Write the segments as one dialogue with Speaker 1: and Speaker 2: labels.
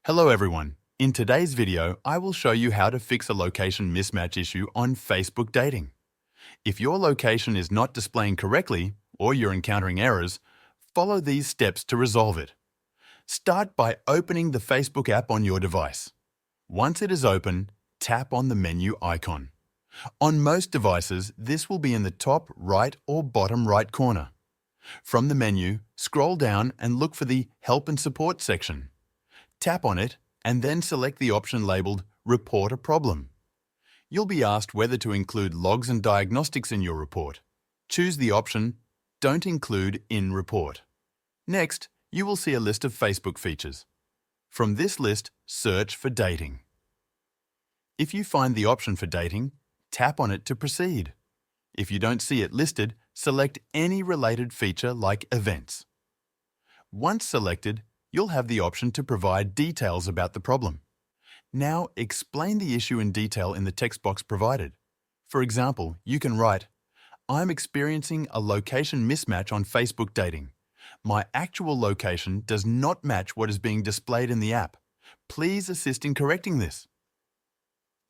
Speaker 1: Hello everyone. In today's video, I will show you how to fix a location mismatch issue on Facebook dating. If your location is not displaying correctly or you're encountering errors, follow these steps to resolve it. Start by opening the Facebook app on your device. Once it is open, tap on the menu icon. On most devices, this will be in the top right or bottom right corner. From the menu, scroll down and look for the Help and Support section. Tap on it and then select the option labeled Report a Problem. You'll be asked whether to include logs and diagnostics in your report. Choose the option Don't include in report. Next, you will see a list of Facebook features. From this list, search for dating. If you find the option for dating, tap on it to proceed. If you don't see it listed, select any related feature like Events. Once selected, you'll have the option to provide details about the problem. Now, explain the issue in detail in the text box provided. For example, you can write, "I'm experiencing a location mismatch on Facebook dating. My actual location does not match what is being displayed in the app. Please assist in correcting this."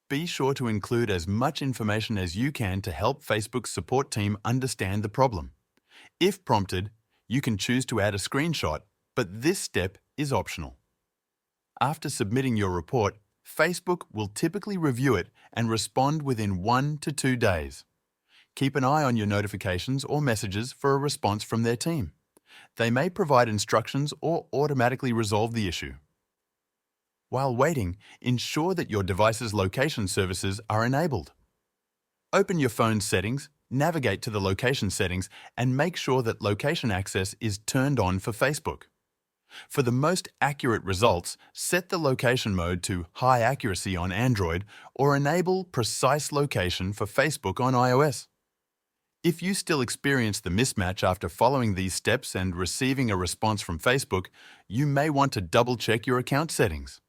Speaker 1: Be sure to include as much information as you can to help Facebook's support team understand the problem. If prompted, you can choose to add a screenshot, but this step is optional. After submitting your report, Facebook will typically review it and respond within 1 to 2 days. Keep an eye on your notifications or messages for a response from their team. They may provide instructions or automatically resolve the issue. While waiting, ensure that your device's location services are enabled. Open your phone's settings, navigate to the location settings, and make sure that location access is turned on for Facebook. For the most accurate results, set the location mode to high accuracy on Android or enable precise location for Facebook on iOS. If you still experience the mismatch after following these steps and receiving a response from Facebook, you may want to double-check your account settings.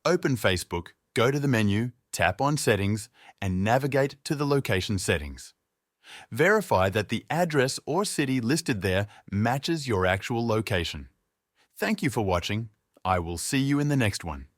Speaker 1: Open Facebook, go to the menu, tap on Settings, and navigate to the location settings. Verify that the address or city listed there matches your actual location. Thank you for watching. I will see you in the next one.